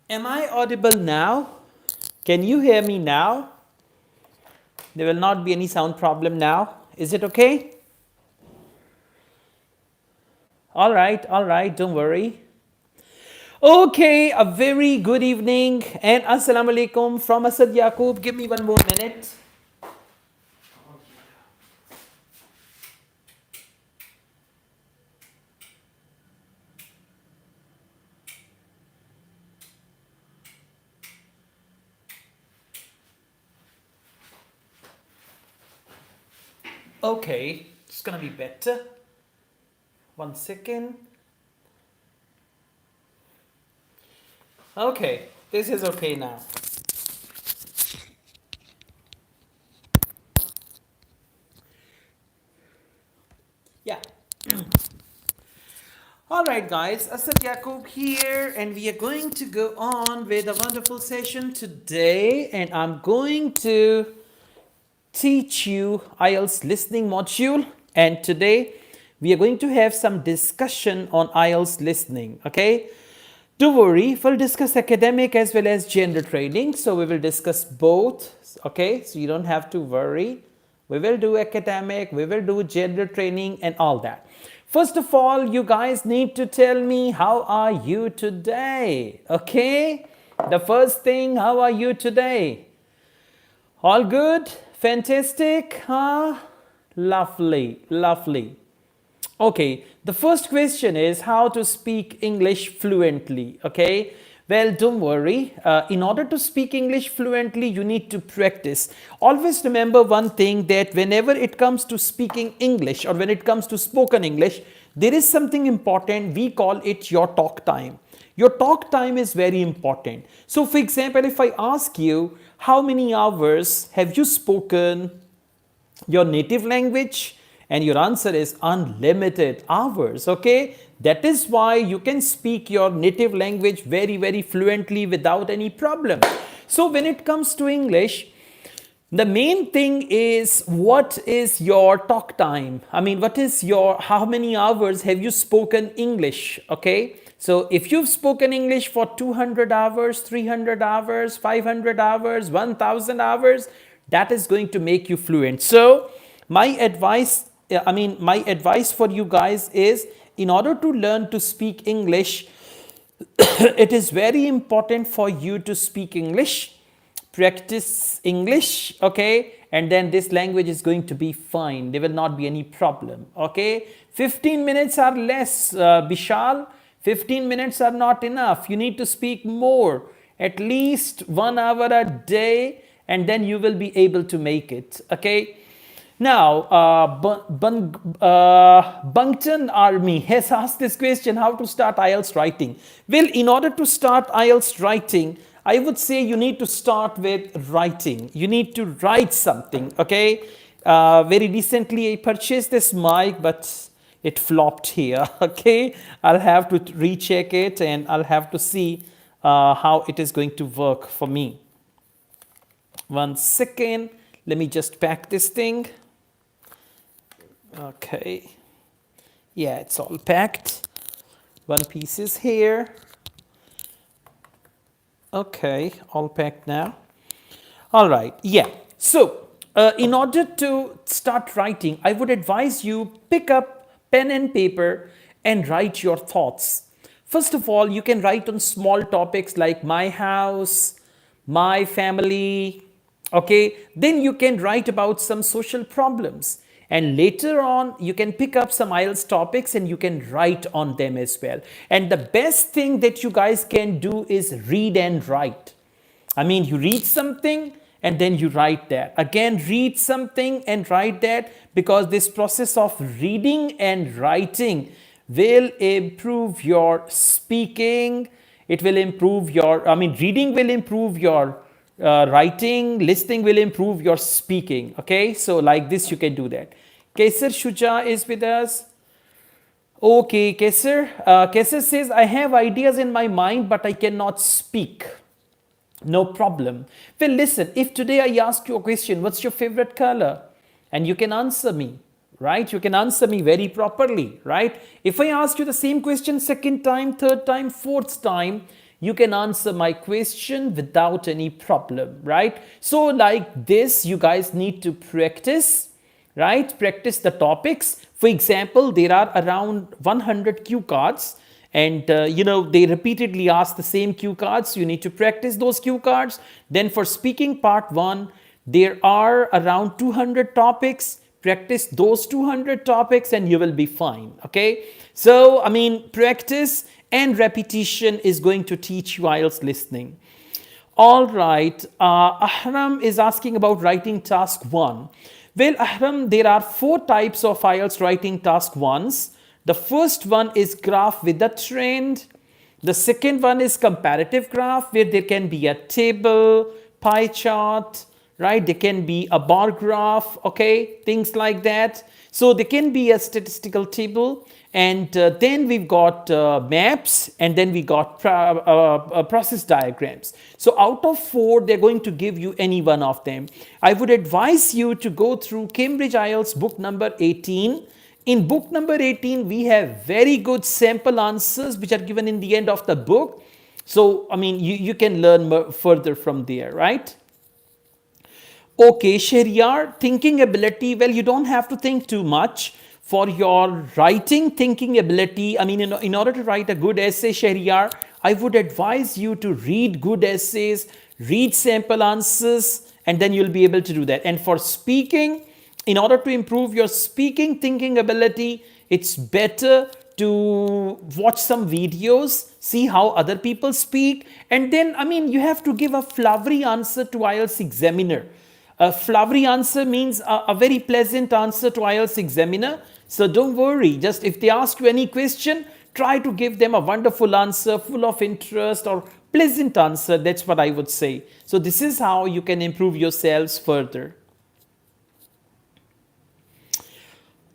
Am I audible now? Can you hear me now? There will not be any sound problem now. Is it okay? All right, don't worry. Okay, a very good evening and assalamu alaikum from Asad Yaqub. Give me one more minute. Okay, it's gonna be better. 1 second. Okay, this is okay now. Yeah. All right, guys, Asad Yaqub here, and we are going to go on with a wonderful session today. And I'm going to teach you IELTS listening module. And today we are going to have some discussion on IELTS listening. Okay, don't worry, we'll discuss academic as well as gender training. So we will discuss both. Okay, so you don't have to worry. We will do academic, we will do gender training and all that. First of all, you guys need to tell me, how are you today? Okay, the first thing, how are you today? All good? Fantastic? Huh? Lovely, lovely. Okay, the first question is how to speak English fluently. Okay, well, don't worry. In order to speak English fluently, you need to practice. Always remember one thing, that whenever it comes to speaking English or when it comes to spoken English, there is something important. We call it your talk time. Your talk time is very important. So, for example, if I ask you, how many hours have you spoken your native language? And your answer is unlimited hours. Okay, that is why you can speak your native language very fluently without any problem. So when it comes to English, the main thing is, what is your talk time? I mean, what is your, how many hours have you spoken English? Okay, so if you've spoken English for 200 hours, 300 hours, 500 hours, 1000 hours, that is going to make you fluent. So my advice for you guys is, in order to learn to speak English, it is very important for you to speak English, practice English, okay, and then this language is going to be fine. There will not be any problem. Okay, 15 minutes or less, Bishal, 15 minutes are not enough. You need to speak more, at least 1 hour a day, and then you will be able to make it. Okay, now, Bangtan Army has asked this question, how to start IELTS writing. Well, in order to start IELTS writing, I would say you need to start with writing. You need to write something, okay? Very recently, I purchased this mic, but it flopped here, okay? I'll have to recheck it and I'll have to see how it is going to work for me. 1 second, let me just pack this thing. Okay, yeah, it's all packed. One piece is here. Okay, all packed now. All right, yeah. So, in order to start writing, I would advise you pick up pen and paper and write your thoughts. First of all, you can write on small topics like my house, my family. Okay, then you can write about some social problems. And later on, you can pick up some IELTS topics and you can write on them as well. And the best thing that you guys can do is read and write. I mean, you read something and then you write that. Again, read something and write that, because this process of reading and writing will improve your speaking. It will improve your, reading will improve your writing, listening will improve your speaking. Okay, so like this you can do that. Kaisar Shuja is with us. Okay, Kaisar. Kaisar says, I have ideas in my mind but I cannot speak. No problem. Well, listen, if today I ask you a question, what's your favorite color? And you can answer me, right? You can answer me very properly, right? If I ask you the same question second time, third time, fourth time, you can answer my question without any problem, right? So like this, you guys need to practice, right? Practice the topics. For example, there are around 100 cue cards, and they repeatedly ask the same cue cards. You need to practice those cue cards. Then for speaking part 1, there are around 200 topics. Practice those 200 topics and you will be fine. Okay, so I mean, practice and repetition is going to teach you IELTS listening. All right, Ahram is asking about writing task 1. Well, Ahram, there are 4 types of IELTS writing task 1s. The first one is graph with a trend. The second one is comparative graph, where there can be a table, pie chart, right? There can be a bar graph, okay, things like that. So there can be a statistical table, and then we've got maps, and then we got process diagrams. So out of 4, they're going to give you any one of them. I would advise you to go through Cambridge IELTS book number 18. In book number 18, we have very good sample answers which are given in the end of the book. So, I mean, you can learn further from there, right? Okay, Shahryar, thinking ability. Well, you don't have to think too much for your writing thinking ability. I mean, in order to write a good essay, Shahryar, I would advise you to read good essays, read sample answers, and then you'll be able to do that. And for speaking, in order to improve your speaking thinking ability, it's better to watch some videos, see how other people speak, and then, I mean, you have to give a flowery answer to IELTS examiner. A flowery answer means a very pleasant answer to IELTS examiner. So don't worry, just if they ask you any question, try to give them a wonderful answer, full of interest or pleasant answer. That's what I would say. So this is how you can improve yourselves further.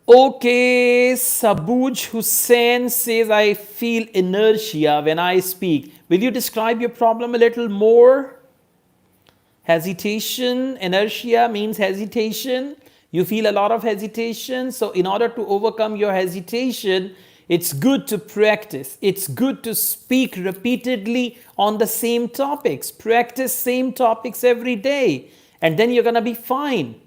Okay, Sabuj Hussain says, I feel inertia when I speak. Will you describe your problem a little more? Hesitation, inertia means hesitation. You feel a lot of hesitation. So in order to overcome your hesitation, it's good to practice. It's good to speak repeatedly on the same topics. Practice same topics every day, and then you're going to be fine.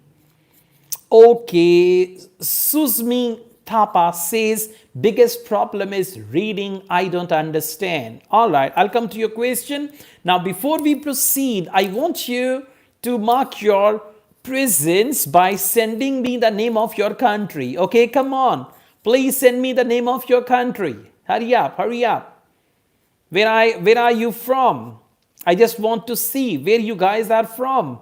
Okay, Suzmi Thapa says, biggest problem is reading, I don't understand. All right, I'll come to your question. Now, before we proceed, I want you to mark your presence by sending me the name of your country. Okay, come on. Please send me the name of your country. Hurry up, hurry up. Where are you from? I just want to see where you guys are from.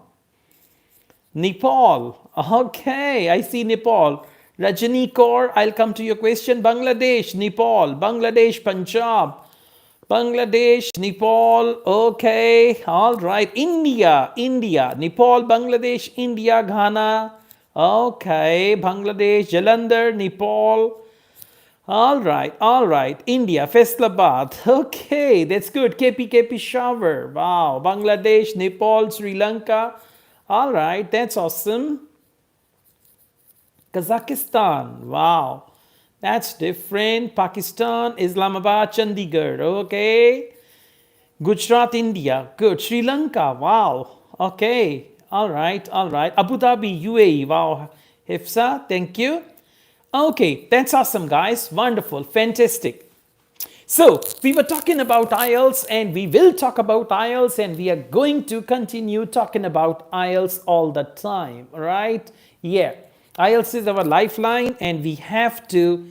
Nepal. Okay, I see Nepal. Rajani Kaur, I'll come to your question. Bangladesh, Nepal, Bangladesh, Punjab, Bangladesh, Nepal. Okay, all right. India, Nepal, Bangladesh, India, Ghana. Okay, Bangladesh, Jalandhar, Nepal. All right. India, Faisalabad. Okay, that's good. KP Shower. Wow, Bangladesh, Nepal, Sri Lanka. All right, that's awesome. Kazakhstan, wow, that's different. Pakistan, Islamabad, Chandigarh, okay. Gujarat, India, good. Sri Lanka, wow, okay. All right. Abu Dhabi, UAE, wow. Hifsa, thank you. Okay, that's awesome, guys. Wonderful, fantastic. So, we were talking about IELTS, and we will talk about IELTS, and we are going to continue talking about IELTS all the time, right? Yeah, IELTS is our lifeline, and we have to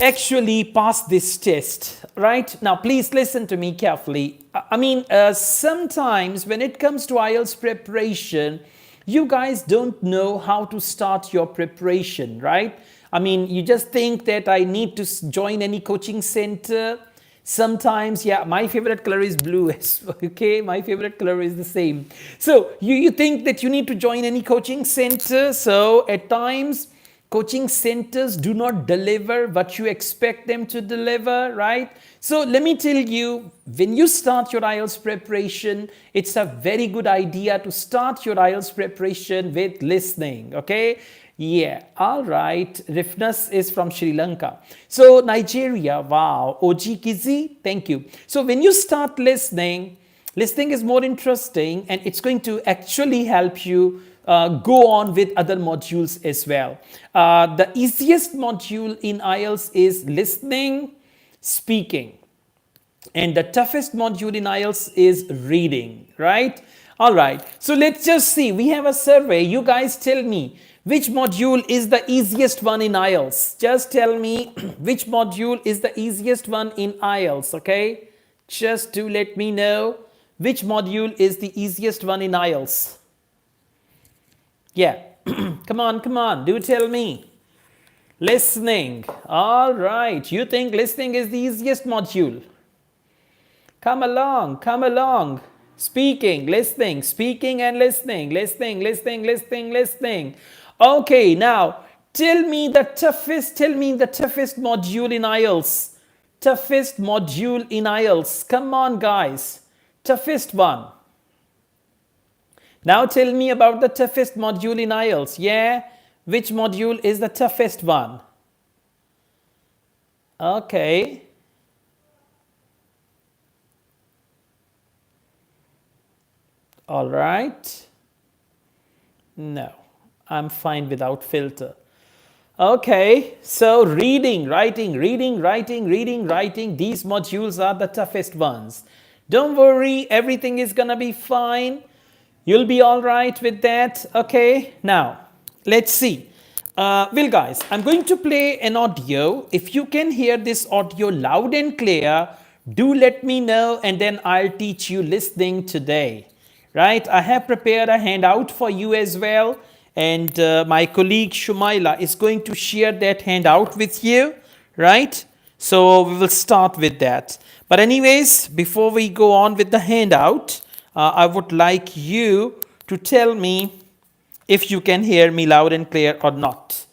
actually pass this test, right? Now, please listen to me carefully. I mean, sometimes when it comes to IELTS preparation, you guys don't know how to start your preparation, right? I mean, you just think that I need to join any coaching center. Sometimes, yeah, my favorite color is blue. Okay, my favorite color is the same. So you think that you need to join any coaching center. So at times, coaching centers do not deliver what you expect them to deliver, right? So let me tell you, when you start your IELTS preparation, it's a very good idea to start your IELTS preparation with listening, okay? Yeah, all right. Rifnus is from Sri Lanka. So Nigeria, wow. OG Kizi, thank you. So when you start listening, listening is more interesting and it's going to actually help you go on with other modules as well. The easiest module in IELTS is listening, speaking. And the toughest module in IELTS is reading, right? All right. So let's just see. We have a survey. You guys tell me which module is the easiest one in IELTS. Just tell me which module is the easiest one in IELTS, okay? Just do let me know which module is the easiest one in IELTS. Yeah. Come on. Do tell me. Listening. All right. You think listening is the easiest module? Come along. Speaking, listening, speaking and listening. Okay, now tell me the toughest module in IELTS. Toughest module in IELTS. Come on, guys. Toughest one. Now tell me about the toughest module in IELTS. Yeah? Which module is the toughest one? Okay. All right. No, I'm fine without filter. Okay, so reading, writing. These modules are the toughest ones. Don't worry, everything is gonna be fine. You'll be all right with that. Okay, now let's see. Well, guys, I'm going to play an audio. If you can hear this audio loud and clear, do let me know and then I'll teach you listening today. Right, I have prepared a handout for you as well, and my colleague Shumaila is going to share that handout with you, right? So we will start with that. But anyways, before we go on with the handout, I would like you to tell me if you can hear me loud and clear or not.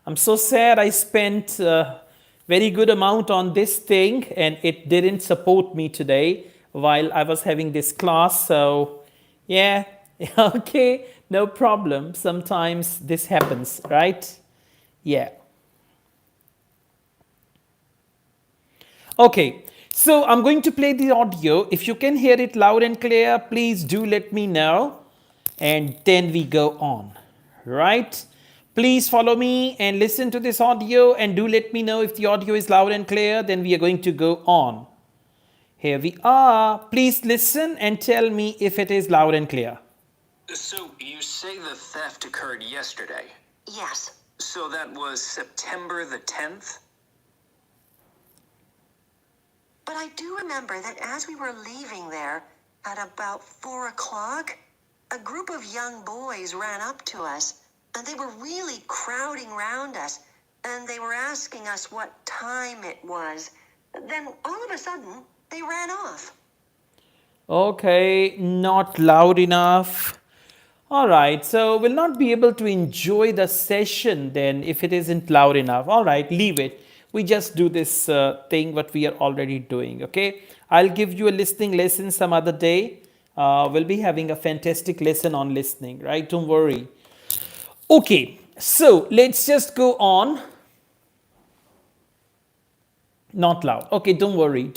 I'm so sad I spent a very good amount on this thing and it didn't support me today while I was having this class, so yeah, okay, no problem. Sometimes this happens, right? Yeah. Okay, so I'm going to play the audio. If you can hear it loud and clear, please do let me know. And then we go on, right? Please follow me and listen to this audio and do let me know if the audio is loud and clear, then we are going to go on. Here we are. Please listen and tell me if it is loud and clear. So you say the theft occurred yesterday? Yes. So that was September the 10th? But I do remember that as we were leaving there at about 4 o'clock, a group of young boys ran up to us and they were really crowding around us and they were asking us what time it was. Then all of a sudden, they ran off. Okay, not loud enough. All right, so we'll not be able to enjoy the session then if it isn't loud enough. All right, leave it. We just do this thing what we are already doing, okay? I'll give you a listening lesson some other day. We'll be having a fantastic lesson on listening, right? Don't worry. Okay, so let's just go on. Not loud. Okay, don't worry.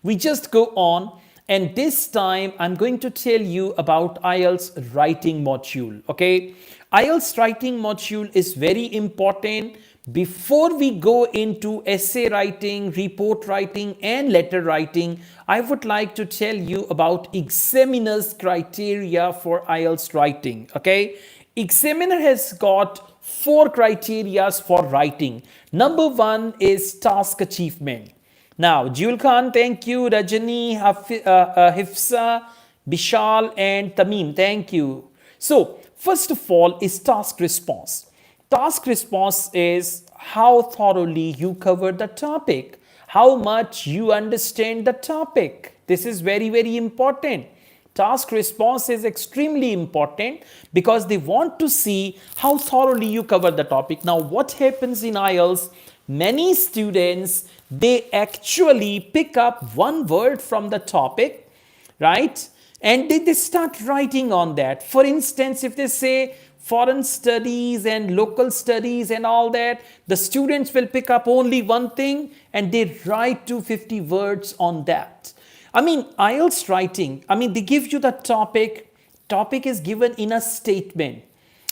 We just go on. And this time, I'm going to tell you about IELTS writing module, okay? IELTS writing module is very important. Before we go into essay writing, report writing, and letter writing, I would like to tell you about examiner's criteria for IELTS writing, okay? Examiner has got 4 criteria for writing. Number 1 is task achievement. Now, Jewel Khan, thank you. Rajani, Hifsa, Bishal, and Tamim, thank you. So, first of all is task response. Task response is how thoroughly you cover the topic, how much you understand the topic. This is very, very important. Task response is extremely important because they want to see how thoroughly you cover the topic. Now, what happens in IELTS? Many students, they actually pick up one word from the topic, right? And they start writing on that. For instance, if they say foreign studies and local studies and all that, the students will pick up only one thing and they write 250 words on that. I mean, IELTS writing, I mean, they give you the topic. Topic is given in a statement.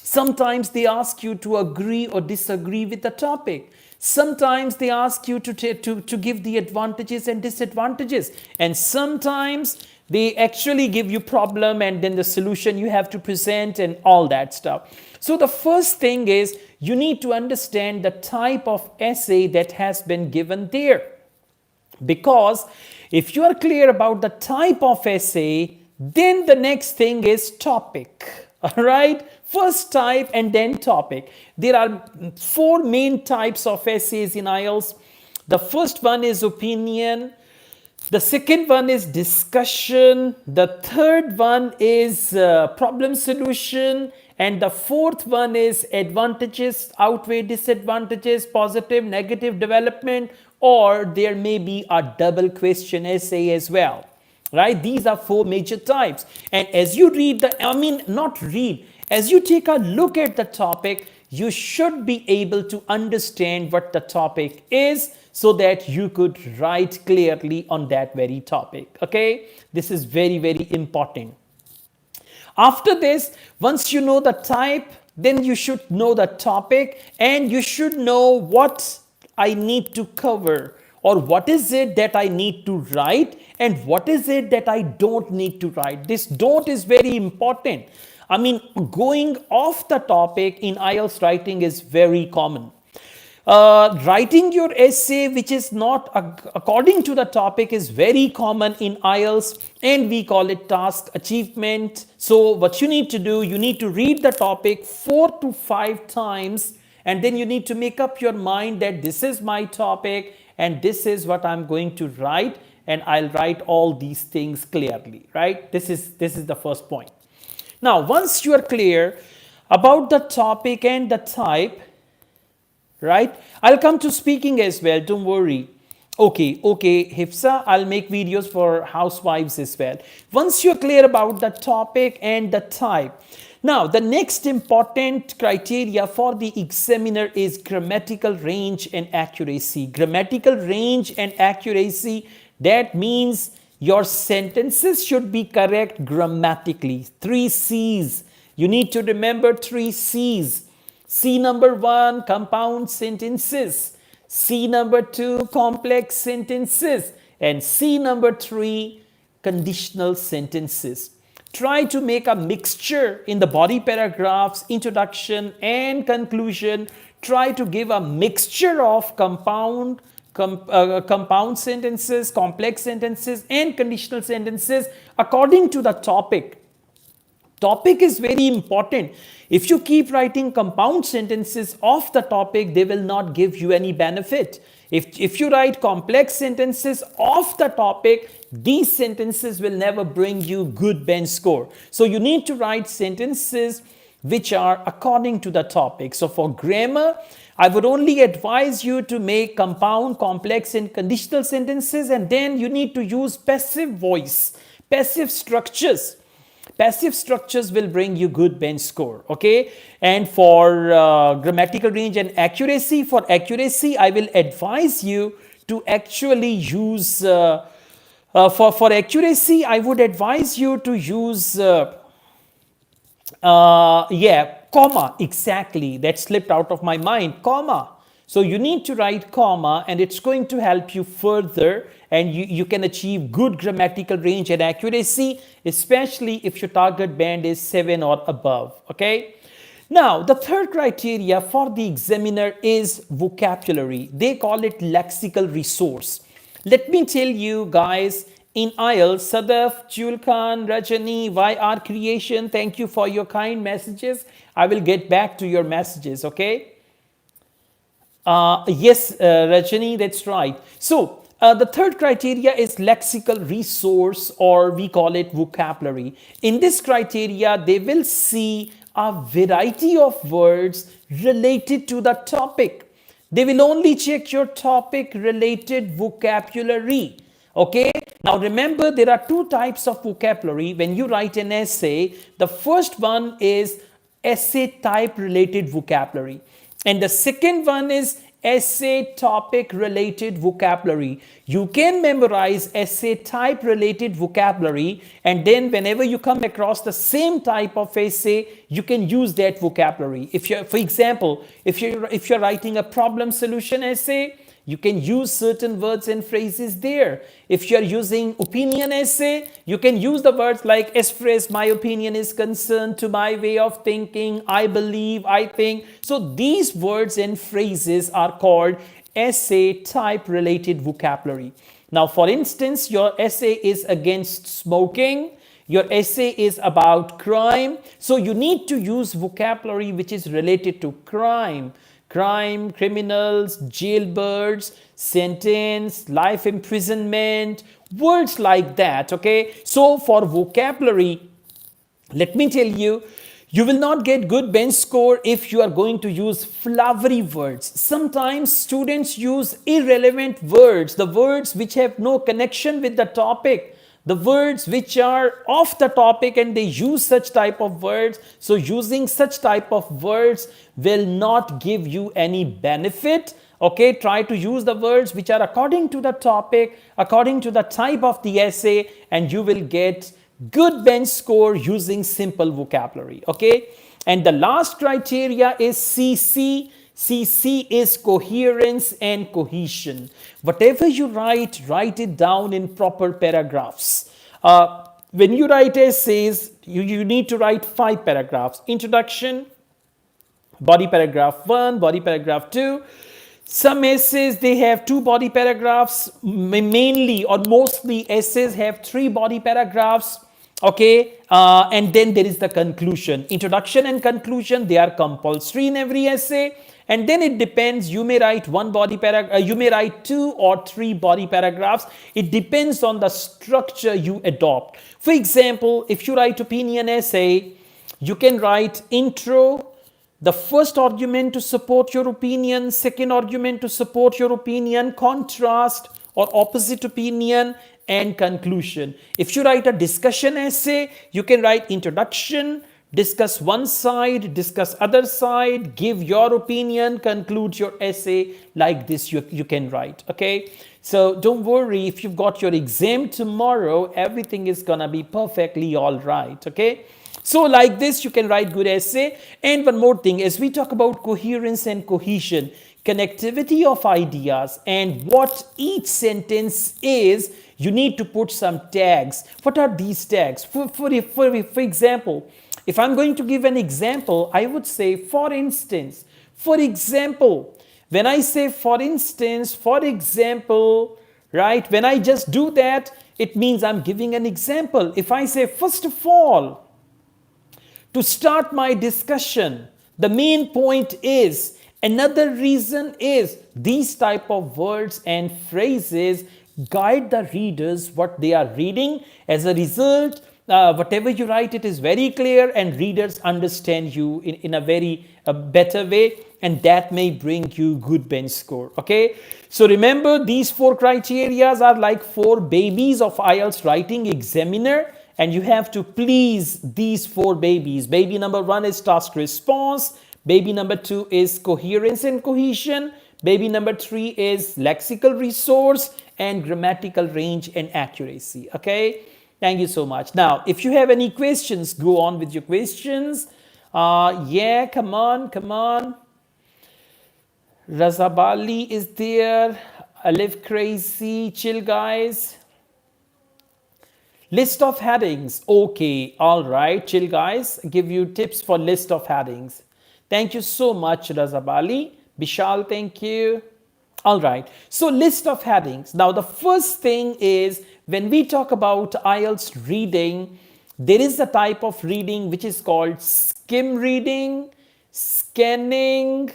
Sometimes they ask you to agree or disagree with the topic. Sometimes they ask you to give the advantages and disadvantages. And sometimes they actually give you problem and then the solution you have to present and all that stuff. So the first thing is you need to understand the type of essay that has been given there. Because if you are clear about the type of essay, then the next thing is topic. All right, first type and then topic. There are 4 main types of essays in IELTS. The first one is opinion. The second one is discussion. The third one is problem solution. And the fourth one is advantages outweigh disadvantages, positive, negative development, or there may be a double question essay as well. Right? These are 4 major types. And as you read as you take a look at the topic, you should be able to understand what the topic is so that you could write clearly on that very topic. Okay? This is very, very important. After this, once you know the type, then you should know the topic and you should know what I need to cover, or what is it that I need to write and what is it that I don't need to write. This don't is very important. I mean, going off the topic in IELTS writing is very common. Writing your essay which is not according to the topic is very common in IELTS, and we call it task achievement. So what you need to do, you need to read the topic 4 to 5 times, and then you need to make up your mind that this is my topic and this is what I'm going to write, and I'll write all these things clearly, right? This is the first point. Now, once you are clear about the topic and the type, right? I'll come to speaking as well, don't worry. Okay, Hifsa, I'll make videos for housewives as well. Once you're clear about the topic and the type, now the next important criteria for the examiner is grammatical range and accuracy. Grammatical range and accuracy, that means your sentences should be correct grammatically. 3 C's. You need to remember 3 C's. C number 1, compound sentences. C number 2, complex sentences. And C number 3, conditional sentences. Try to make a mixture in the body paragraphs, introduction and conclusion. Try to give a mixture of compound sentences, complex sentences and conditional sentences according to the topic. Topic is very important. If you keep writing compound sentences off the topic, they will not give you any benefit. If you write complex sentences off the topic, these sentences will never bring you good bench score. So you need to write sentences which are according to the topic. So for grammar, I would only advise you to make compound, complex and conditional sentences, and then you need to use passive voice, passive structures. Passive structures will bring you good bench score, okay? And for grammatical range and accuracy, I will advise you to actually use, for accuracy, I would advise you to use, comma, exactly, that slipped out of my mind, comma. So you need to write comma, and it's going to help you further, and you can achieve good grammatical range and accuracy, especially if your target band is 7 or above, okay? Now, the third criteria for the examiner is vocabulary. They call it lexical resource. Let me tell you guys, in IELTS, Sadaf, Julkan, Rajani, YR Creation, thank you for your kind messages. I will get back to your messages, okay? Yes, Rajani, that's right. So, The third criteria is lexical resource, or we call it vocabulary. In this criteria, they will see a variety of words related to the topic. They will only check your topic related vocabulary. Okay, now remember, there are two types of vocabulary when you write an essay. The first one is essay type related vocabulary, and the second one is essay topic related vocabulary. You can memorize essay type related vocabulary, and then whenever you come across the same type of essay, you can use that vocabulary. If you're, for example, if you're writing a problem solution essay, you can use certain words and phrases there. If you're using opinion essay, you can use the words like express my opinion is concerned to my way of thinking, I believe, I think. So these words and phrases are called essay type related vocabulary. Now, for instance, your essay is against smoking. Your essay is about crime. So you need to use vocabulary which is related to crime. Crime, criminals, jailbirds, sentence, life imprisonment, words like that, okay? So for vocabulary, let me tell you, you will not get good bench score if you are going to use flowery words. Sometimes students use irrelevant words, the words which have no connection with the topic, the words which are off the topic, and they use such type of words. So using such type of words will not give you any benefit. Okay, try to use the words which are according to the topic, according to the type of the essay, and you will get good bench score using simple vocabulary. Okay, and the last criteria is CC. CC is coherence and cohesion. Whatever you write, write it down in proper paragraphs. When you write essays, you need to write 5 paragraphs. Introduction, body paragraph 1, body paragraph 2. Some essays, they have 2 body paragraphs. Mainly or mostly essays have 3 body paragraphs. Okay, and then there is the conclusion. Introduction and conclusion, they are compulsory in every essay. And then it depends, you may write 1 body paragraph, you may write 2 or 3 body paragraphs. It depends on the structure you adopt. For example, if you write opinion essay, you can write intro, the first argument to support your opinion, second argument to support your opinion, contrast or opposite opinion, and conclusion. If you write a discussion essay, you can write introduction, discuss one side, discuss other side, give your opinion, conclude your essay. Like this you can write. Okay, so don't worry, if you've got your exam tomorrow, everything is gonna be perfectly all right. Okay, so like this you can write good essay. And one more thing, as we talk about coherence and cohesion, connectivity of ideas, and what each sentence is, you need to put some tags. What are these tags? For example, if I'm going to give an example, I would say, for instance, for example. When I say for instance, for example, right, when I just do that, it means I'm giving an example. If I say, first of all, to start my discussion, the main point is, another reason is, these type of words and phrases guide the readers what they are reading. As a result, whatever you write, it is very clear and readers understand you in a very better way, and that may bring you good bench score. Okay, so remember, these 4 criteria are like 4 babies of IELTS writing examiner, and you have to please these 4 babies. Baby number 1 is task response, baby number 2 is coherence and cohesion, baby number 3 is lexical resource, and grammatical range and accuracy. Okay, thank you so much. Now, if you have any questions, go on with your questions. Yeah, come on. Razabali is there. I live crazy. Chill, guys. List of headings. Okay, all right. Chill, guys. Give you tips for list of headings. Thank you so much, Razabali. Bishal, thank you. All right, so list of headings. Now, the first thing is, when we talk about IELTS reading, there is a type of reading which is called skim reading, scanning,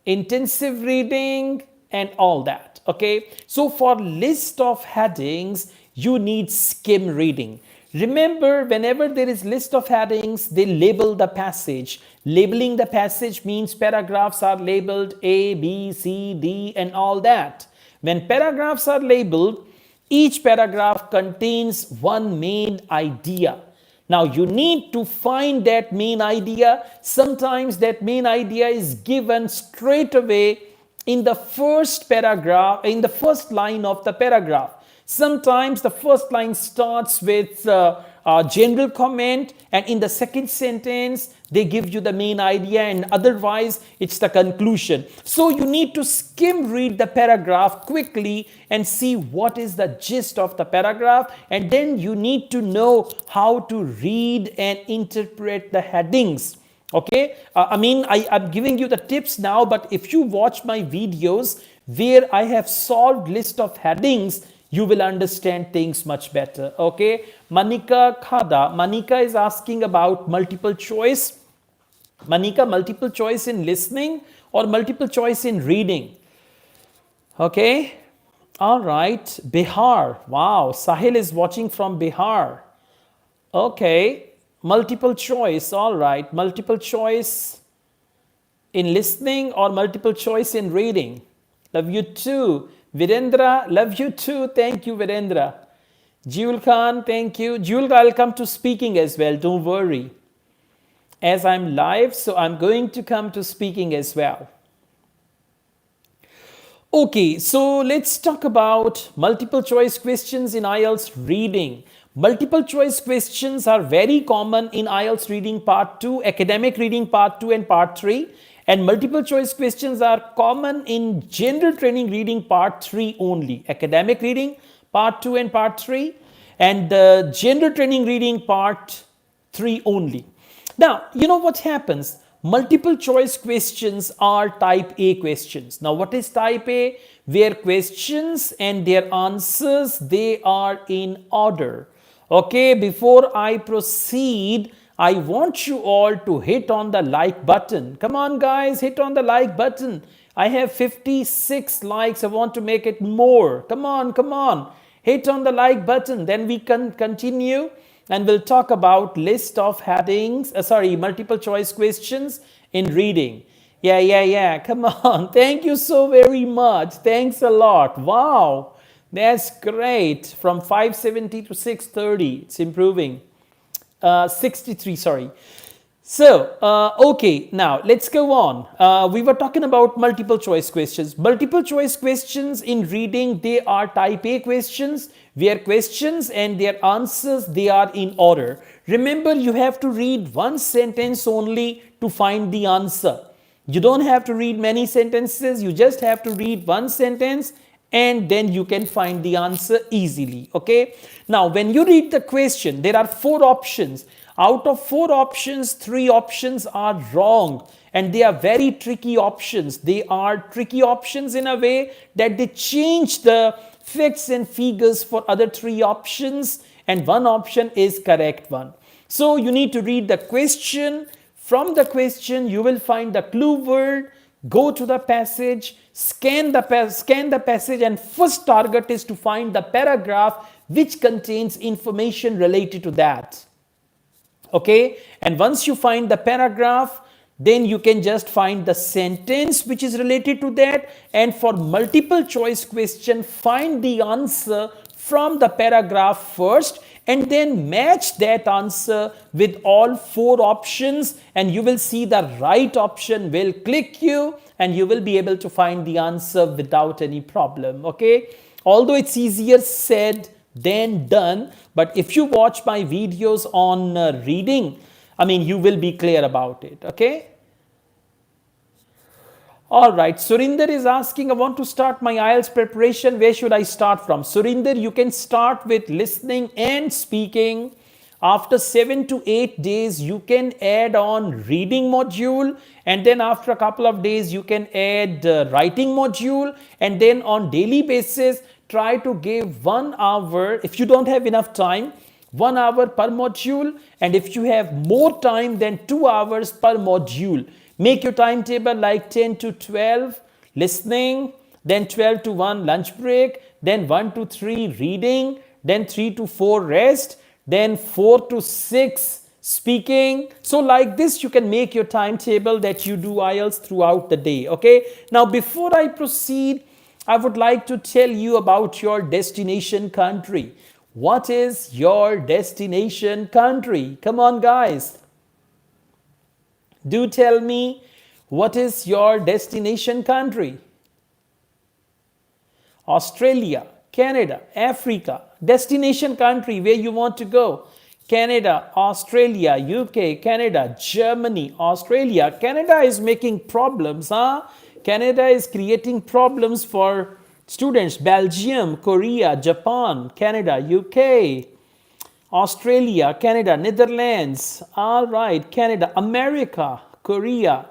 intensive reading, and all that. Okay, so for list of headings, you need skim reading. Remember, whenever there is list of headings, they label the passage. Labeling the passage means paragraphs are labeled A, B, C, D, and all that. When paragraphs are labeled, each paragraph contains one main idea. Now you need to find that main idea. Sometimes that main idea is given straight away in the first paragraph, in the first line of the paragraph. Sometimes the first line starts with a general comment, and in the second sentence they give you the main idea, and otherwise it's the conclusion. So you need to skim read the paragraph quickly and see what is the gist of the paragraph, and then you need to know how to read and interpret the headings. Okay, I'm giving you the tips now, but if you watch my videos where I have solved list of headings, you will understand things much better. Okay, Manika Khada. Manika is asking about multiple choice. Manika, multiple choice in listening or multiple choice in reading? Okay, all right. Bihar. Wow, Sahil is watching from Bihar. Okay, multiple choice. All right, multiple choice in listening or multiple choice in reading? Love you too. Virendra, love you too. Thank you, Virendra. Jewel Khan, thank you. Jewel, I'll come to speaking as well. Don't worry. As I'm live, so I'm going to come to speaking as well. Okay, so let's talk about multiple choice questions in IELTS reading. Multiple choice questions are very common in IELTS reading part 2, academic reading part 2 and part 3. And multiple choice questions are common in general training reading part 3 only. Academic reading part 2 and part 3, and general training reading part 3 only. Now, you know what happens? Multiple choice questions are type A questions. Now, what is type A? Where questions and their answers, they are in order. Okay, before I proceed, I want you all to hit on the like button. Come on guys, hit on the like button. I have 56 likes. I want to make it more. Come on, come on. Hit on the like button. Then we can continue and we'll talk about list of headings, multiple choice questions in reading. Yeah. Come on. Thank you so very much. Thanks a lot. Wow. That's great. From 570 to 630. It's improving. 63, sorry. So, okay, now let's go on. We were talking about multiple choice questions. Multiple choice questions in reading, they are type A questions, where questions and their answers, they are in order. Remember, you have to read one sentence only to find the answer. You don't have to read many sentences. You just have to read one sentence and then you can find the answer easily. Okay, now when you read the question, there are 4 options. Out of 4 options, 3 options are wrong, and they are very tricky options. They are tricky options in a way that they change the facts and figures for other 3 options, and one option is correct one. So you need to read the question. From the question, you will find the clue word. Go to the passage, scan the passage, and first target is to find the paragraph which contains information related to that. Okay, and once you find the paragraph, then you can just find the sentence which is related to that. And for multiple choice question, find the answer from the paragraph first and then match that answer with all 4 options, and you will see the right option will click you and you will be able to find the answer without any problem. Okay, although it's easier said than done, but if you watch my videos on reading, you will be clear about it. Okay. All right, Surinder is asking, I want to start my IELTS preparation. Where should I start from? Surinder, you can start with listening and speaking. After 7 to 8 days, you can add on reading module. And then after a couple of days, you can add writing module. And then on daily basis, try to give 1 hour. If you don't have enough time, 1 hour per module. And if you have more time, then 2 hours per module. Make your timetable like 10 to 12 listening, then 12 to 1 lunch break, then 1 to 3 reading, then 3 to 4 rest, then 4 to 6 speaking. So like this, you can make your timetable that you do IELTS throughout the day. Okay. Now, before I proceed, I would like to tell you about your destination country. What is your destination country? Come on, guys. Do tell me, what is your destination country? Australia, Canada, Africa. Destination country where you want to go. Canada, Australia, UK, Canada, Germany, Australia. Canada is making problems, huh? Canada is creating problems for students. Belgium, Korea, Japan, Canada, UK, Australia, Canada, Netherlands. All right, Canada, America, Korea.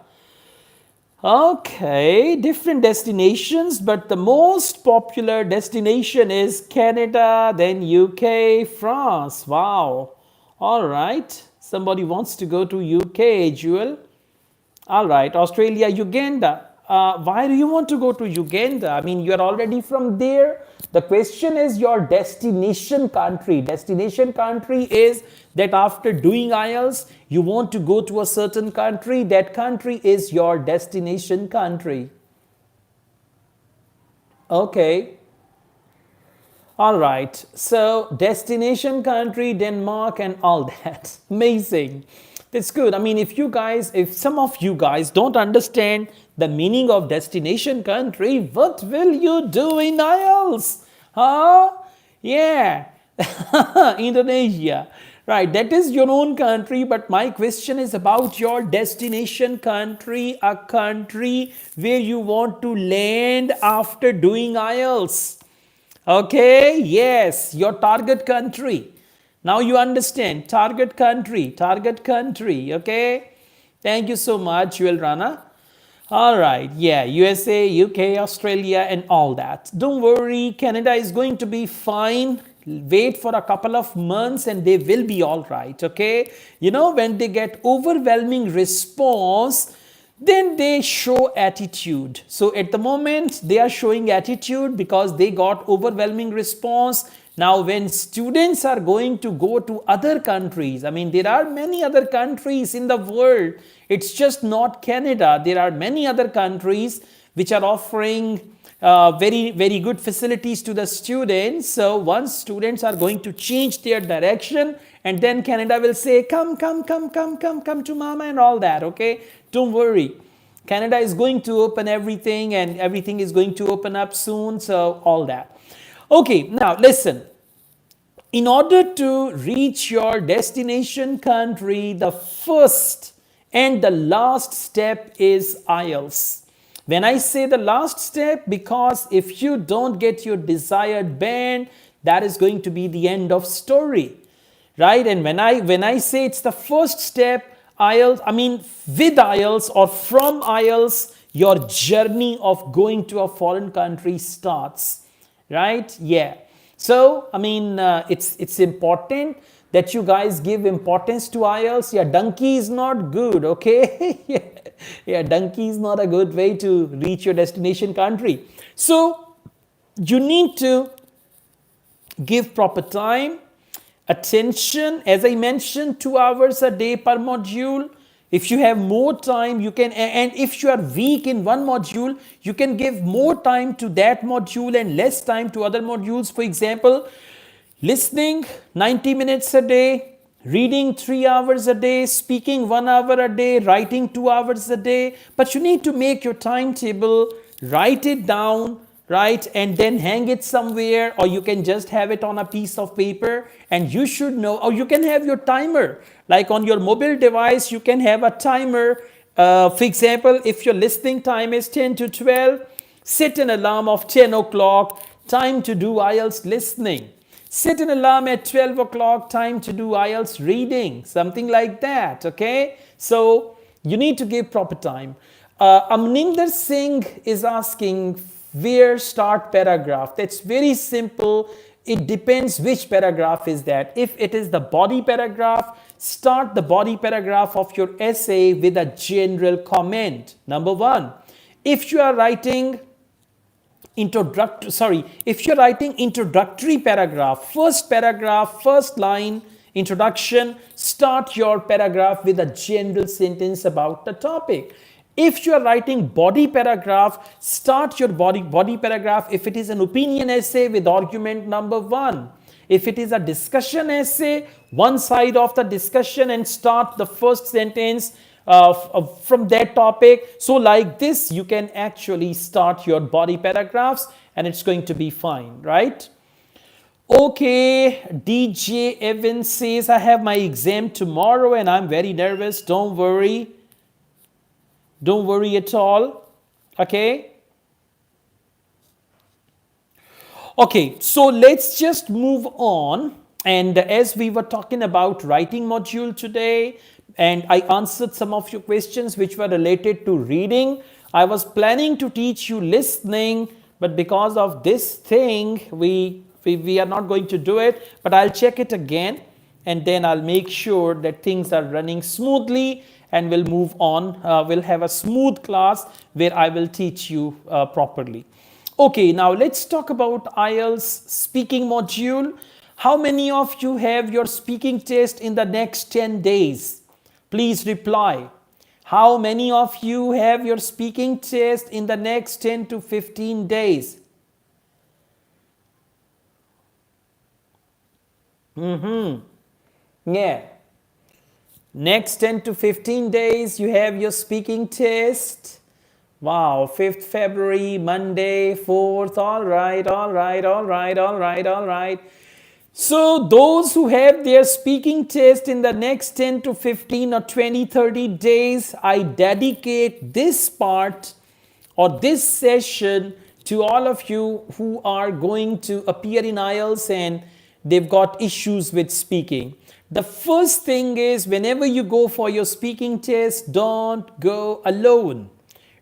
Okay, different destinations, but the most popular destination is Canada, then UK, France. Wow. All right. Somebody wants to go to UK, Jewel. All right, Australia, Uganda. Why do you want to go to Uganda? I mean, you're already from there. The question is your destination country. Destination country is that after doing IELTS, you want to go to a certain country. That country is your destination country. Okay. All right. So, destination country, Denmark, and all that. Amazing. That's good. I mean, if some of you guys don't understand the meaning of destination country, what will you do in IELTS? Huh? Yeah. Indonesia. Right. That is your own country. But my question is about your destination country, a country where you want to land after doing IELTS. Okay. Yes. Your target country. Now you understand, target country, okay? Thank you so much, Jewel Rana. All right, yeah, USA, UK, Australia, and all that. Don't worry, Canada is going to be fine. Wait for a couple of months and they will be all right, okay? You know, when they get overwhelming response, then they show attitude. So at the moment, they are showing attitude because they got overwhelming response. Now, when students are going to go to other countries, I mean, there are many other countries in the world. It's just not Canada. There are many other countries which are offering very, very good facilities to the students. So once students are going to change their direction, and then Canada will say, come to mama and all that, okay? Don't worry. Canada is going to open everything and everything is going to open up soon. So all that. Okay, now listen. In order to reach your destination country, the first and the last step is IELTS. When I say the last step, because if you don't get your desired band, that is going to be the end of story, right? And when I say it's the first step, IELTS, I mean with IELTS or from IELTS, your journey of going to a foreign country starts. Right? Yeah. So, I mean, it's important that you guys give importance to IELTS. Yeah, donkey is not good, okay? Yeah, donkey is not a good way to reach your destination country. So, you need to give proper time, attention. As I mentioned, 2 hours a day per module. If you have more time, you can, and if you are weak in one module, you can give more time to that module and less time to other modules. For example, listening 90 minutes a day, reading 3 hours a day, speaking 1 hour a day, writing 2 hours a day. But you need to make your timetable, write it down, right? And then hang it somewhere, or you can just have it on a piece of paper, and you should know, or you can have your timer. Like on your mobile device, you can have a timer. For example, if your listening time is 10 to 12, set an alarm of 10 o'clock, time to do IELTS listening. Set an alarm at 12 o'clock, time to do IELTS reading, something like that, okay? So you need to give proper time. Amninder Singh is asking, where start paragraph? That's very simple. It depends which paragraph is that. If it is the body paragraph, start the body paragraph of your essay with a general comment. Number 1. If you are writing if you're writing introductory paragraph, first line, introduction, start your paragraph with a general sentence about the topic. If you are writing body paragraph, start your body paragraph if it is an opinion essay with argument number 1. If it is a discussion essay, one side of the discussion and start the first sentence from that topic. So like this, you can actually start your body paragraphs and it's going to be fine, right? Okay, DJ Evans says, I have my exam tomorrow and I'm very nervous. Don't worry. Don't worry at all. Okay. Okay, so let's just move on. And as we were talking about writing module today, and I answered some of your questions which were related to reading, I was planning to teach you listening, but because of this thing, we are not going to do it, but I'll check it again, and then I'll make sure that things are running smoothly, and we'll move on. We'll have a smooth class where I will teach you properly. Okay, now let's talk about IELTS speaking module. How many of you have your speaking test in the next 10 days? Please reply. How many of you have your speaking test in the next 10 to 15 days? Yeah. Next 10 to 15 days, you have your speaking test. Wow, 5th February, Monday, 4th, all right. So those who have their speaking test in the next 10 to 15 or 20, 30 days, I dedicate this part or this session to all of you who are going to appear in IELTS and they've got issues with speaking. The first thing is, whenever you go for your speaking test, don't go alone.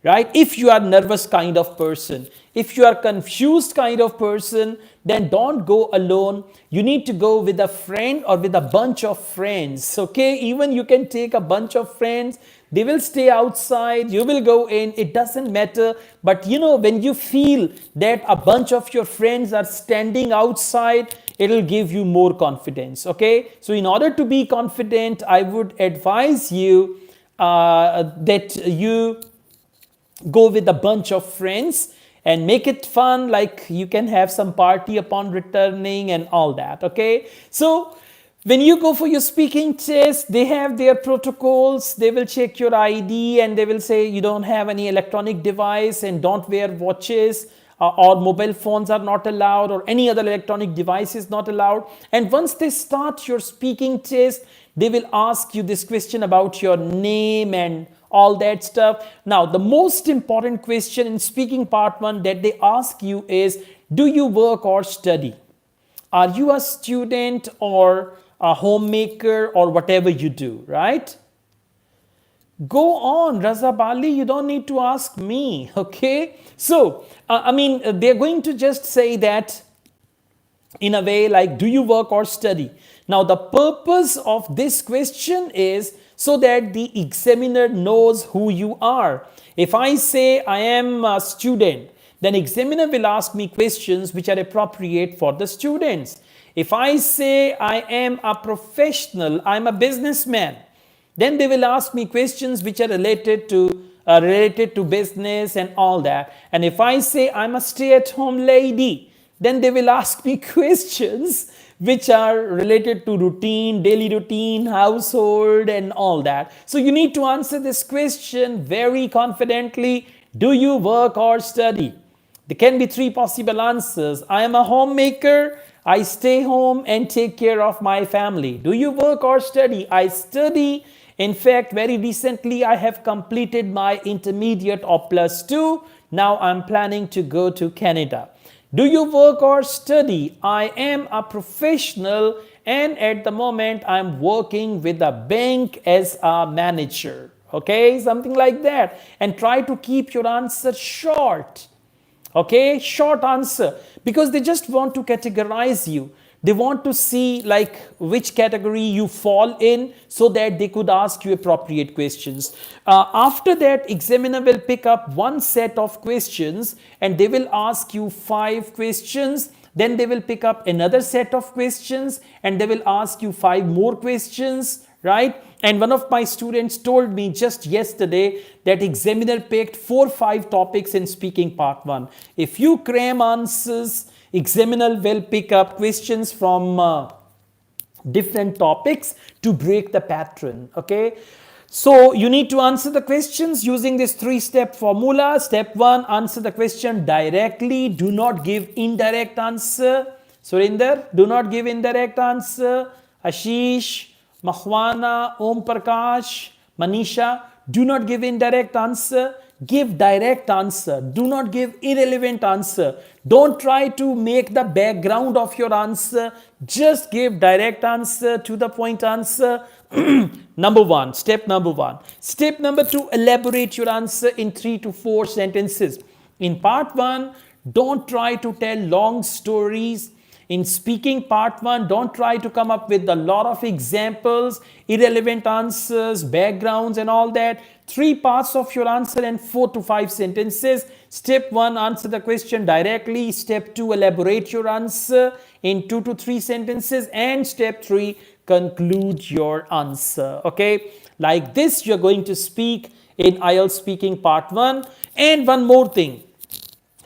Right? If you are nervous kind of person, if you are confused kind of person, then don't go alone. You need to go with a friend or with a bunch of friends. Okay, even you can take a bunch of friends. They will stay outside, you will go in, it doesn't matter. But you know, when you feel that a bunch of your friends are standing outside, it will give you more confidence. Okay, so in order to be confident, I would advise you that you go with a bunch of friends and make it fun, like you can have some party upon returning and all that. Okay, so when you go for your speaking test, they have their protocols. They will check your ID and they will say you don't have any electronic device and don't wear watches, or mobile phones are not allowed, or any other electronic device is not allowed. And once they start your speaking test, they will ask you this question about your name and all that stuff. Now, the most important question in speaking part 1 that they ask you is, do you work or study? Are you a student or a homemaker or whatever you do, right? Go on, Raza Bali, you don't need to ask me, okay? So, they're going to just say that in a way like, do you work or study? Now, the purpose of this question is so that the examiner knows who you are. If I say I am a student, then examiner will ask me questions which are appropriate for the students. If I say I am a professional, I'm a businessman, then they will ask me questions which are related to business and all that. And if I say I'm a stay-at-home lady, then they will ask me questions which are related to routine, daily routine, household and all that. So you need to answer this question very confidently. Do you work or study? There can be 3 possible answers. I am a homemaker. I stay home and take care of my family. Do you work or study? I study. In fact, very recently I have completed my intermediate or +2. Now I'm planning to go to Canada. Do you work or study? I am a professional and at the moment I'm working with a bank as a manager. Okay, something like that. And try to keep your answer short. Okay, short answer, because they just want to categorize you. They want to see like which category you fall in so that they could ask you appropriate questions. After that, examiner will pick up one set of questions and they will ask you 5 questions. Then they will pick up another set of questions and they will ask you 5 more questions, right? And one of my students told me just yesterday that examiner picked 4-5 topics in speaking part 1. If you cram answers, examiner will pick up questions from different topics to break the pattern. Okay, so you need to answer the questions using this 3-step formula. Step 1, answer the question directly. Do not give indirect answer. Surinder, do not give indirect answer. Ashish, Mahwana, Om Prakash, Manisha, do not give indirect answer. Give direct answer. Do not give irrelevant answer. Don't try to make the background of your answer. Just give direct answer, to the point answer. Number 1, step number 1. Step number 2, elaborate your answer in 3 to 4 sentences. In part 1, don't try to tell long stories. In speaking part 1, don't try to come up with a lot of examples, irrelevant answers, backgrounds and all that. 3 parts of your answer and 4 to 5 sentences. Step 1, answer the question directly. Step 2, elaborate your answer in 2 to 3 sentences. And step 3, conclude your answer. Okay, like this you're going to speak in IELTS speaking part 1. And one more thing.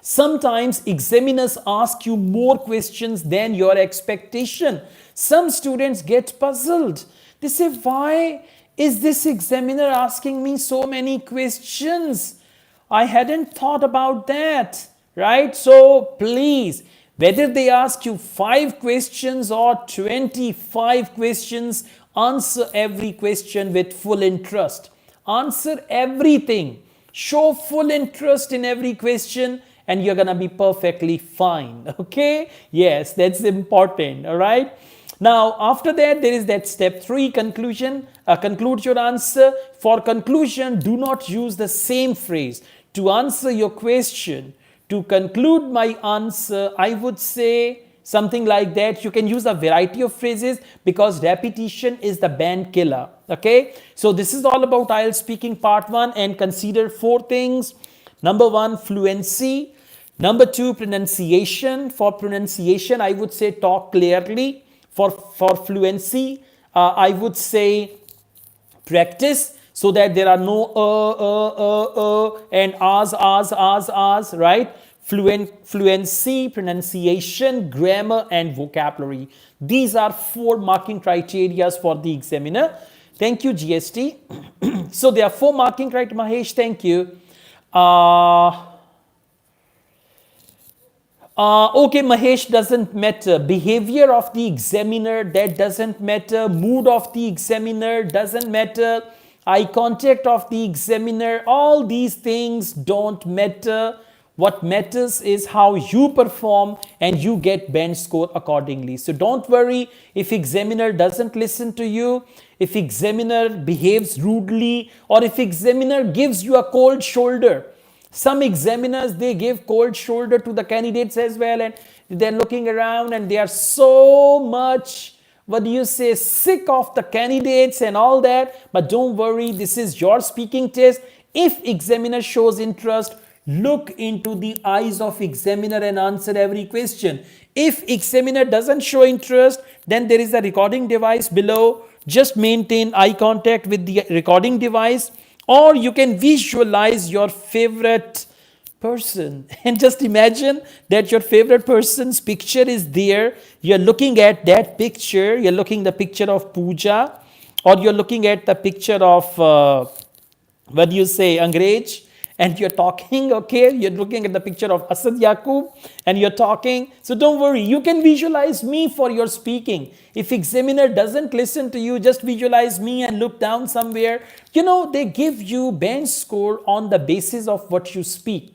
Sometimes examiners ask you more questions than your expectation. Some students get puzzled. They say, why is this examiner asking me so many questions? I hadn't thought about that, right? So please, whether they ask you 5 questions or 25 questions, answer every question with full interest. Answer everything. Show full interest in every question and you're going to be perfectly fine. Okay? Yes, that's important. All right? Now, after that, there is that step 3, conclusion. Conclude your answer. For conclusion, do not use the same phrase. To answer your question, to conclude my answer, I would say something like that. You can use a variety of phrases because repetition is the band killer. Okay? So, this is all about IELTS speaking part 1 and consider 4 things. Number 1, fluency. Number 2, pronunciation. For pronunciation, I would say talk clearly. For fluency, I would say practice so that there are no and as, right? Fluency, pronunciation, grammar and vocabulary. These are 4 marking criteria for the examiner. Thank you, GST. So there are 4 marking criteria. Mahesh, thank you. Okay, Mahesh, doesn't matter. Behavior of the examiner, that doesn't matter. Mood of the examiner doesn't matter. Eye contact of the examiner, all these things don't matter. What matters is how you perform and you get band score accordingly. So don't worry if examiner doesn't listen to you, if examiner behaves rudely, or if examiner gives you a cold shoulder. Some examiners, they give cold shoulder to the candidates as well, and they're looking around and they are so much, sick of the candidates and all that. But don't worry, this is your speaking test. If examiner shows interest, look into the eyes of examiner and answer every question. If examiner doesn't show interest, then there is a recording device below. Just maintain eye contact with the recording device. Or you can visualize your favorite person and just imagine that your favorite person's picture is there. You're looking at that picture. You're looking at the picture of Pooja, or you're looking at the picture of, Angrej, and you're talking, okay? You're looking at the picture of Asad Yaqub and you're talking. So don't worry, you can visualize me for your speaking. If examiner doesn't listen to you, just visualize me and look down somewhere. They give you band score on the basis of what you speak.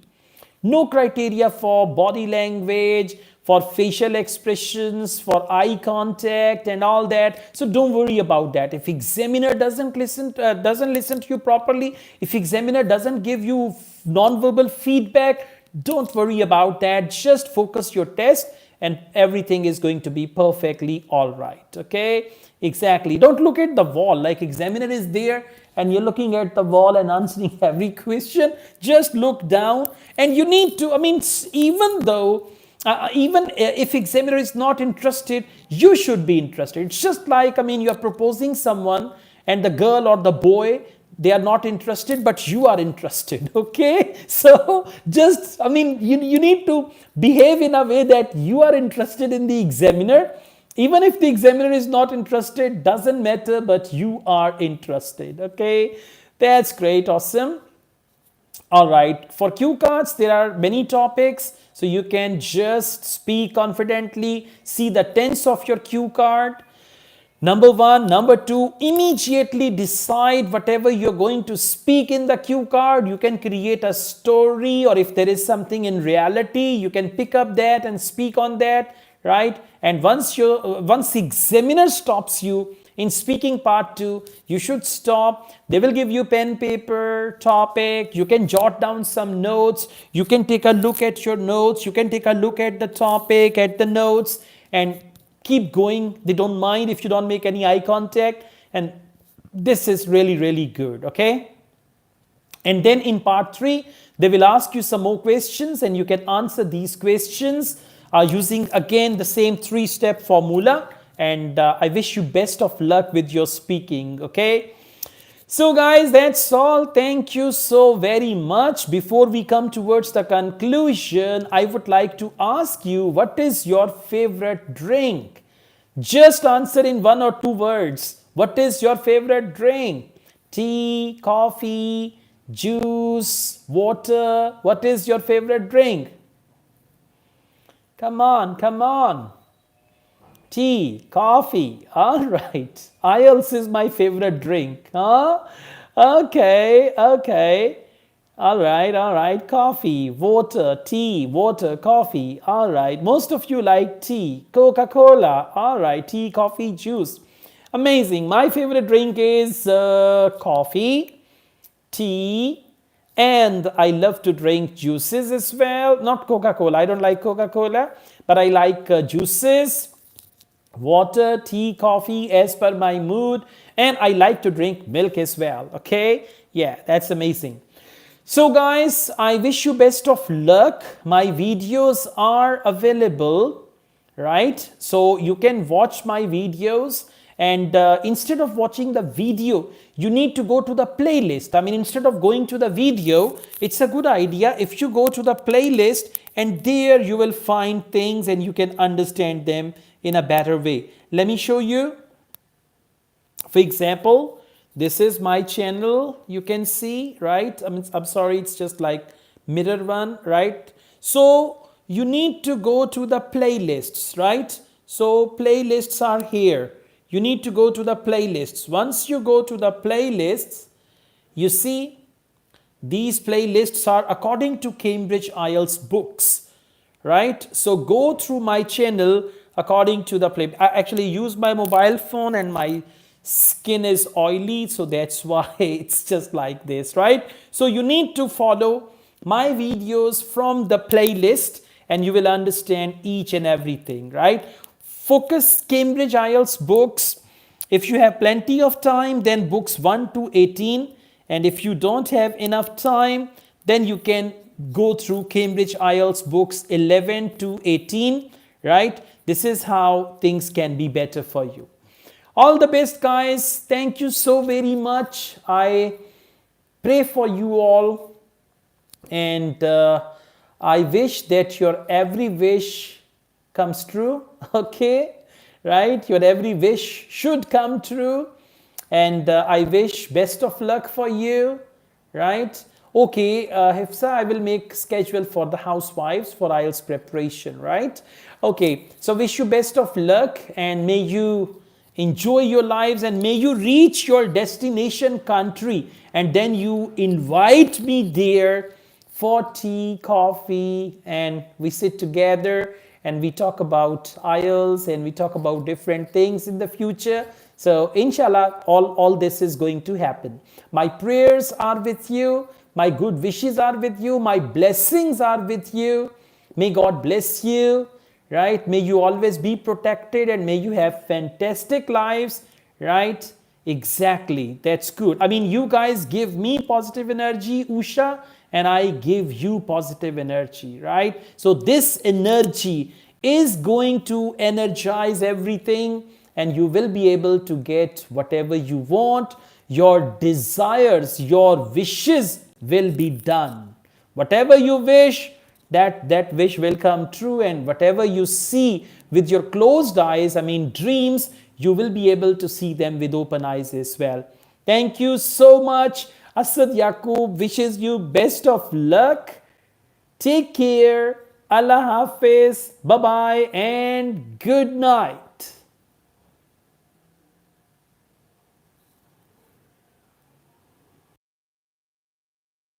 No criteria for body language, for facial expressions, for eye contact and all that. So don't worry about that. If examiner doesn't listen to you properly, if examiner doesn't give you non-verbal feedback, don't worry about that. Just focus your test and everything is going to be perfectly all right. Okay, exactly. Don't look at the wall like examiner is there and you're looking at the wall and answering every question. Just look down, and you need to, I mean, even though even if examiner is not interested, you should be interested. It's just like, I mean, you're proposing someone and the girl or the boy, they are not interested, but you are interested. Okay, so just, I mean, you need to behave in a way that you are interested in the examiner. Even if the examiner is not interested, doesn't matter, but you are interested. Okay, that's great. Awesome. All right, for cue cards, there are many topics, so you can just speak confidently. See the tense of your cue card. Number one. Number two, immediately decide whatever you're going to speak in the cue card. You can create a story, or if there is something in reality, you can pick up that and speak on that, right? And once the examiner stops you in speaking part 2, you should stop. They will give you pen, paper, topic. You can jot down some notes. You can take a look at your notes. You can take a look at the topic, at the notes, and keep going. They don't mind if you don't make any eye contact. And this is really, really good. Okay. And then in part 3, they will ask you some more questions, and you can answer these questions using again the same 3-step formula. And I wish you best of luck with your speaking. Okay. So guys, that's all. Thank you so very much. Before we come towards the conclusion, I would like to ask you, what is your favorite drink? Just answer in 1 or 2 words. What is your favorite drink? Tea, coffee, juice, water. What is your favorite drink? Come on, come on. Tea, coffee. All right. IELTS is my favorite drink. Huh? Okay, okay. All right. Coffee, water, tea, water, coffee. All right. Most of you like tea, Coca-Cola. All right. Tea, coffee, juice. Amazing. My favorite drink is coffee, tea, and I love to drink juices as well. Not Coca-Cola. I don't like Coca-Cola, but I like juices, water, tea, coffee as per my mood, and I like to drink milk as well. Okay, yeah, that's amazing. So guys, I wish you best of luck. My videos are available, right? So you can watch my videos, and instead of watching the video, you need to go to the playlist. I mean, instead of going to the video, it's a good idea if you go to the playlist, and there you will find things and you can understand them in a better way. Let me show you. For example, this is my channel. You can see, right? I mean, I'm sorry, it's just like mirror one, right? So you need to go to the playlists, right? So playlists are here. You need to go to the playlists. Once you go to the playlists, you see these playlists are according to Cambridge IELTS books, right? So go through my channel according to the play. I actually use my mobile phone and my skin is oily, so that's why it's just like this, right? So you need to follow my videos from the playlist and you will understand each and everything, right? Focus Cambridge IELTS books. If you have plenty of time, then books 1 to 18. And if you don't have enough time, then you can go through Cambridge IELTS books 11 to 18, right? This is how things can be better for you. All the best, guys. Thank you so very much. I pray for you all, and I wish that your every wish comes true. Okay, right? Your every wish should come true, and I wish best of luck for you, right? Okay, Hifsa, I will make schedule for the housewives for IELTS preparation, right? Okay, so wish you best of luck, and may you enjoy your lives, and may you reach your destination country, and then you invite me there for tea, coffee, and we sit together and we talk about IELTS and we talk about different things in the future. So inshallah, all this is going to happen. My prayers are with you. My good wishes are with you. My blessings are with you. May God bless you, right? May you always be protected and may you have fantastic lives, right? Exactly. That's good. I mean, you guys give me positive energy, Usha, and I give you positive energy, right? So this energy is going to energize everything and you will be able to get whatever you want. Your desires, your wishes will be done. Whatever you wish, that wish will come true, and whatever you see with your closed eyes, I mean dreams, you will be able to see them with open eyes as well. Thank you so much. Asad Yaqub wishes you best of luck. Take care. Allah Hafiz. Bye bye and good night.